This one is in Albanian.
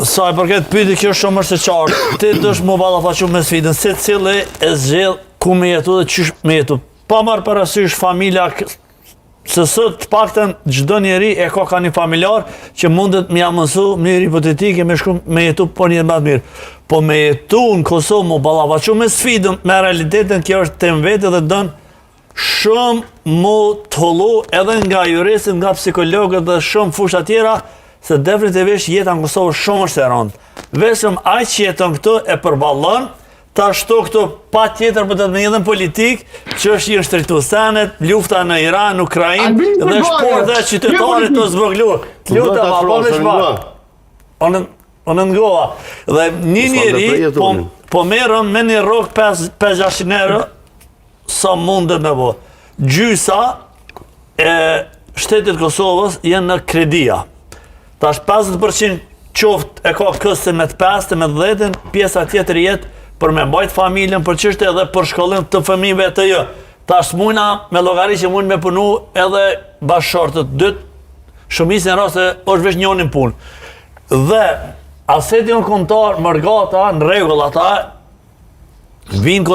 Sa e përket pyetje, kjo shumë është e qartë. Ti dush më ballafaqu me sfidën, se cili e zgjedh ku me jetu dhe çish me jetu. Pa marrë parasysh familja, se sot të paktën çdo njeri e ka një familjar që mundet më mësu mënyrë hipotetike me jetu po një më të mirë. Po me jetu në Kosovë më ballafaqu me sfidën, me realitetin, kjo është temë vetë dhe don shumë më tollu edhe nga juristë, nga psikologët dhe shumë fusha tjera, se definitivisht jeta në Kosovë shumë është e rëndë. Vetëm ai që jeton këtu e përballon, ta shto këtu pa tjetër për të të një politik, që është i shtritu senet, lufta në Iran, Ukrainë, dhe shport dhe qytetarit të zbëglu. Luta, po me shpa. Onë ngova. Dhe një njeri, po merën me një rok 5-600 euro, sa mundet me bo. Gjysa e shtetit Kosovës jenë në kredia. Ta është 50% qoftë e ka kësën me të 5, me 10, pjesa tjetër jetë për me mbajt familjen, për çështje edhe për shkollim të fëmijëve të jo. Ta është mujna me llogari që mund me punu edhe bashkëshortët dytë, shumicën e raste është veç njonin punë. Dhe aseti unë kombëtar, mërgata, në rregull ata vinë